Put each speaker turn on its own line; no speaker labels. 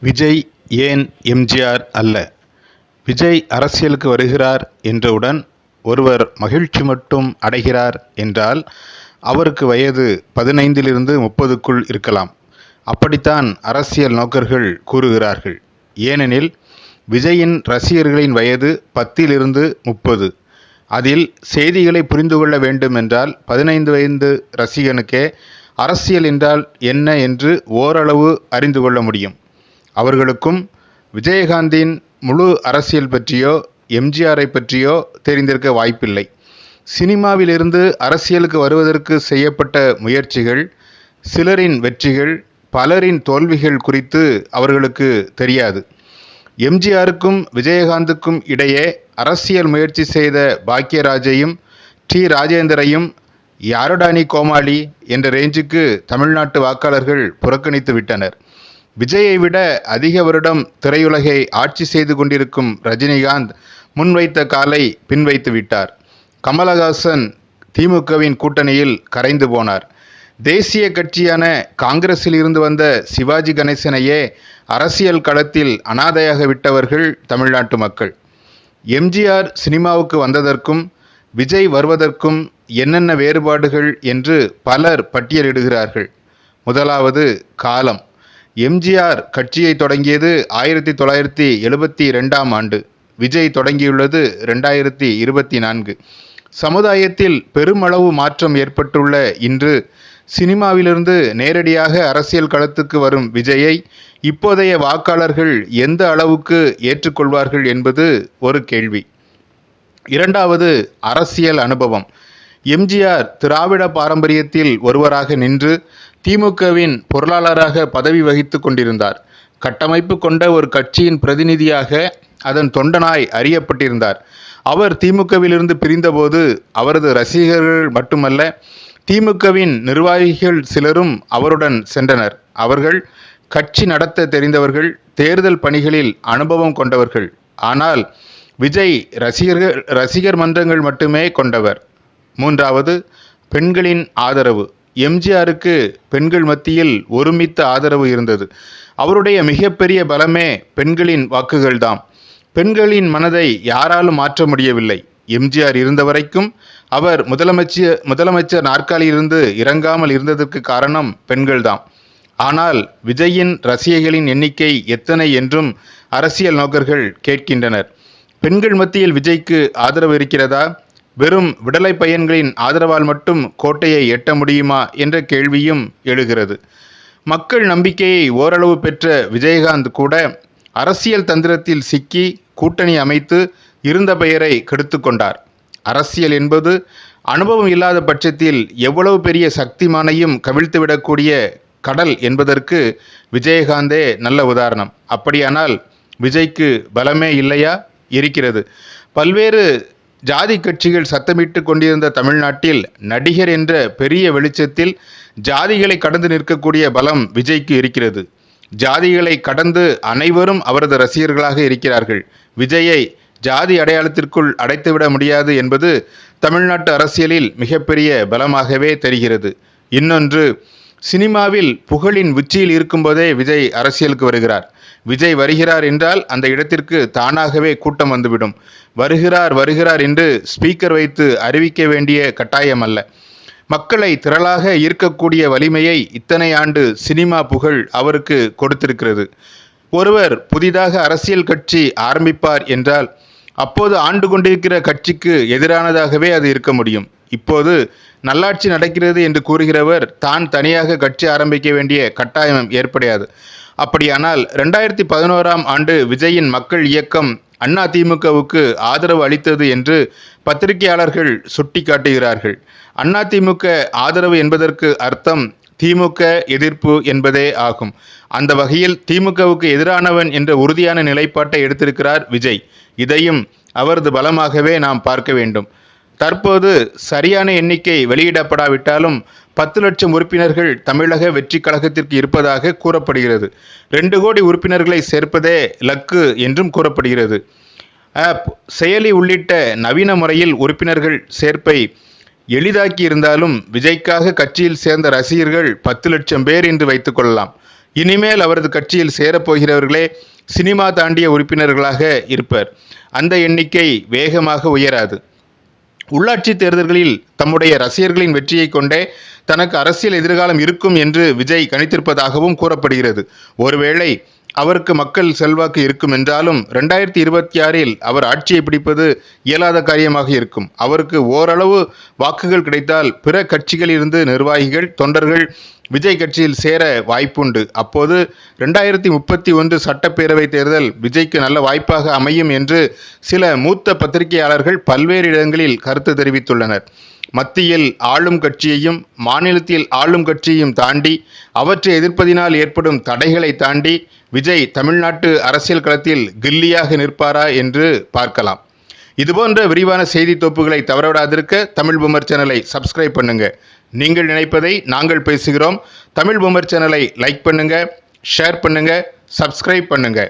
விஜய் ஏன் எம்ஜிஆர் அல்ல? விஜய் அரசியலுக்கு வருகிறார் என்றவுடன் ஒருவர் மகிழ்ச்சி மட்டும் அடைகிறார் என்றால் அவருக்கு வயது 15லிருந்து 30க்குள் இருக்கலாம். அப்படித்தான் அரசியல் நோக்கர்கள் கூறுகிறார்கள். ஏனெனில் விஜயின் ரசிகர்களின் வயது 10லிருந்து 30. அதில் செய்திகளை புரிந்து கொள்ள வேண்டுமென்றால் 15 வயது ரசிகனுக்கே அரசியல் என்றால் என்ன என்று ஓரளவு அறிந்து கொள்ள முடியும். அவர்களுக்கும் விஜயகாந்தின் முழு அரசியல் பற்றியோ எம்ஜிஆரை பற்றியோ தெரிந்திருக்க வாய்ப்பில்லை. சினிமாவிலிருந்து அரசியலுக்கு வருவதற்கு செய்யப்பட்ட முயற்சிகள், சிலரின் வெற்றிகள், பலரின் தோல்விகள் குறித்து அவர்களுக்கு தெரியாது. எம்ஜிஆருக்கும் விஜயகாந்துக்கும் இடையே அரசியல் முயற்சி செய்த பாக்யராஜையும் டி ராஜேந்தரையும் யாருடானி கோமாளி என்ற ரேஞ்சுக்கு தமிழ்நாட்டு வாக்காளர்கள் புறக்கணித்து விட்டனர். விஜயை விட அதிக வருடம் திரையுலகை ஆட்சி செய்து கொண்டிருக்கும் ரஜினிகாந்த் முன்வைத்த காலை பின்வைத்து விட்டார். கமலஹாசன் திமுகவின் கூட்டணியில் கரைந்து போனார். தேசிய கட்சியான காங்கிரஸில் இருந்து வந்த சிவாஜி கணேசனையே அரசியல் களத்தில் அனாதையாக விட்டவர்கள் தமிழ்நாட்டு மக்கள். எம்ஜிஆர் சினிமாவுக்கு வந்ததற்கும் விஜய் வருவதற்கும் என்னென்ன வேறுபாடுகள் என்று பலர் பட்டியலிடுகிறார்கள். முதலாவது காலம். எம்ஜிஆர் கட்சியை தொடங்கியது 1972ஆம் ஆண்டு. விஜய் தொடங்கியுள்ளது 2024. சமுதாயத்தில் பெருமளவு மாற்றம் ஏற்பட்டுள்ள இன்று சினிமாவிலிருந்து நேரடியாக அரசியல் களத்துக்கு வரும் விஜயை இப்போதைய வாக்காளர்கள் எந்த அளவுக்கு ஏற்றுக்கொள்வார்கள் என்பது ஒரு கேள்வி. இரண்டாவது, அரசியல் அனுபவம். எம்ஜிஆர் திராவிட பாரம்பரியத்தில் ஒருவராக நின்று திமுகவின் பொருளாளராக பதவி வகித்து கொண்டிருந்தார். கட்டமைப்பு கொண்ட ஒரு கட்சியின் பிரதிநிதியாக அதன் தொண்டனாய் அறியப்பட்டிருந்தார். அவர் திமுகவிலிருந்து பிரிந்தபோது அவரது ரசிகர்கள் மட்டுமல்ல, திமுகவின் நிர்வாகிகள் சிலரும் அவருடன் சென்றனர். அவர்கள் கட்சி நடத்த தெரிந்தவர்கள், தேர்தல் பணிகளில் அனுபவம் கொண்டவர்கள். ஆனால் விஜய் ரசிகர் மன்றங்கள் மட்டுமே கொண்டவர். மூன்றாவது, பெண்களின் ஆதரவு. எம்ஜிஆருக்கு பெண்கள் மத்தியில் ஒருமித்த ஆதரவு இருந்தது. அவருடைய மிகப்பெரிய பலமே பெண்களின் வாக்குகள்தாம். பெண்களின் மனதை யாராலும் மாற்ற முடியவில்லை. எம்ஜிஆர் இருந்த வரைக்கும் அவர் முதலமைச்சர் நாற்காலியிலிருந்து இறங்காமல் இருந்ததற்கு காரணம் பெண்கள்தாம். ஆனால் விஜயின் ரசிகர்களின் எண்ணிக்கை எத்தனை என்றும் அரசியல் நோக்கர்கள் கேட்கின்றனர். பெண்கள் மத்தியில் விஜய்க்கு ஆதரவு இருக்கிறதா? வெறும் விடலை பையன்களின் ஆதரவால் மட்டும் கோட்டையை எட்ட முடியுமா என்ற கேள்வியும் எழுகிறது. மக்கள் நம்பிக்கையை ஓரளவு பெற்ற விஜயகாந்த் கூட அரசியல் தந்திரத்தில் சிக்கி கூட்டணி அமைத்து இருந்த பெயரை கெடுத்து கொண்டார். அரசியல் என்பது அனுபவம் இல்லாத பட்சத்தில் எவ்வளவு பெரிய சக்திமானையும் கவிழ்த்துவிடக்கூடிய கடல் என்பதற்கு விஜயகாந்தே நல்ல உதாரணம். அப்படியானால் விஜய்க்கு பலமே இல்லையா? இருக்கிறது. பல்வேறு ஜாதி கட்சிகள் சத்தமிட்டு கொண்டிருந்த தமிழ்நாட்டில் நடிகர் என்ற பெரிய வெளிச்சத்தில் ஜாதிகளை கடந்து நிற்கக்கூடிய பலம் விஜய்க்கு இருக்கிறது. ஜாதிகளை கடந்து அனைவரும் அவரது ரசிகர்களாக இருக்கிறார்கள். விஜயை ஜாதி அடையாளத்திற்குள் அடைத்துவிட முடியாது என்பது தமிழ்நாட்டு அரசியலில் மிகப்பெரிய பலமாகவே தெரிகிறது. இன்னொன்று, சினிமாவில் புகழின் உச்சியில் இருக்கும்போதே விஜய் அரசியலுக்கு வருகிறார். விஜய் வருகிறார் என்றால் அந்த இடத்திற்கு தானாகவே கூட்டம் வந்துவிடும். வருகிறார் என்று ஸ்பீக்கர் வைத்து அறிவிக்க வேண்டிய கட்டாயம் அல்ல. மக்களை திரளாக ஈர்க்கக்கூடிய வலிமையை இத்தனை ஆண்டு சினிமா புகழ் அவருக்கு கொடுத்திருக்கிறது. ஒருவர் புதிதாக அரசியல் கட்சி ஆரம்பிப்பார் என்றால் அப்போது ஆண்டு கொண்டிருக்கிற கட்சிக்கு எதிரானதாகவே அது இருக்க முடியும். இப்போது நல்லாட்சி நடக்கிறது என்று கூறுகிறவர் தான் தனியாக கட்சி ஆரம்பிக்க வேண்டிய கட்டாயம் ஏற்படாது. அப்படியானால் 2011ஆம் ஆண்டு விஜயின் மக்கள் இயக்கம் அதிமுகவுக்கு ஆதரவு அளித்தது என்று பத்திரிகையாளர்கள் சுட்டி காட்டுகிறார்கள். அதிமுக ஆதரவு என்பதற்கு அர்த்தம் திமுக எதிர்ப்பு என்பதே ஆகும். அந்த வகையில் திமுகவுக்கு எதிரானவன் என்ற உறுதியான நிலைப்பாட்டை எடுத்திருக்கிறார் விஜய். இதையும் அவரது பலமாகவே நாம் பார்க்க வேண்டும். தற்போது சரியான எண்ணிக்கை வெளியிடப்படாவிட்டாலும் 10 லட்சம் உறுப்பினர்கள் தமிழக வெற்றி கழகத்திற்கு இருப்பதாக கூறப்படுகிறது. 2 கோடி உறுப்பினர்களை சேர்ப்பதே லக்கு என்றும் கூறப்படுகிறது. ஆப், செயலி உள்ளிட்ட நவீன முறையில் உறுப்பினர்கள் சேர்ப்பை எளிதாக்கி இருந்தாலும் விஜய்க்காக கட்சியில் சேர்ந்த ரசிகர்கள் 10 லட்சம் பேர் என்று வைத்துக் கொள்ளலாம். இனிமேல் அவரது கட்சியில் சேரப்போகிறவர்களே சினிமா தாண்டிய உறுப்பினர்களாக இருப்பர். அந்த எண்ணிக்கை வேகமாக உயராது. உள்ளாட்சி தேர்தல்களில் தம்முடைய ரசிகர்களின் வெற்றியை கொண்டே தனக்கு அரசியல் எதிர்காலம் இருக்கும் என்று விஜய் கணித்திருப்பதாகவும் கூறப்படுகிறது. ஒருவேளை அவருக்கு மக்கள் செல்வாக்கு இருக்கும் என்றாலும் 2026 அவர் ஆட்சியை பிடிப்பது இயலாத காரியமாக இருக்கும். அவருக்கு ஓரளவு வாக்குகள் கிடைத்தால் பிற கட்சிகளிலிருந்து நிர்வாகிகள், தொண்டர்கள் விஜய் கட்சியில் சேர வாய்ப்புண்டு. அப்போது 2031 சட்டப்பேரவை தேர்தல் விஜய்க்கு நல்ல வாய்ப்பாக அமையும் என்று சில மூத்த பத்திரிகையாளர்கள் பல்வேறு இடங்களில் கருத்து தெரிவித்துள்ளனர். மத்தியில் ஆளும் கட்சியையும் மாநிலத்தில் ஆளும் கட்சியையும் தாண்டி அவற்றை எதிர்ப்பதினால் ஏற்படும் தடைகளை தாண்டி விஜய் தமிழ்நாட்டு அரசியல் களத்தில் கில்லியாக நிற்பாரா என்று பார்க்கலாம். இதுபோன்ற விரிவான செய்தி தொகுப்புகளை தவறவிடாதிருக்க தமிழ் பூமர் சேனலை சப்ஸ்கிரைப் பண்ணுங்க. நீங்கள் நினைப்பதை நாங்கள் பேசுகிறோம். தமிழ் பூமர் சேனலை லைக் பண்ணுங்க, ஷேர் பண்ணுங்க, சப்ஸ்கிரைப் பண்ணுங்க.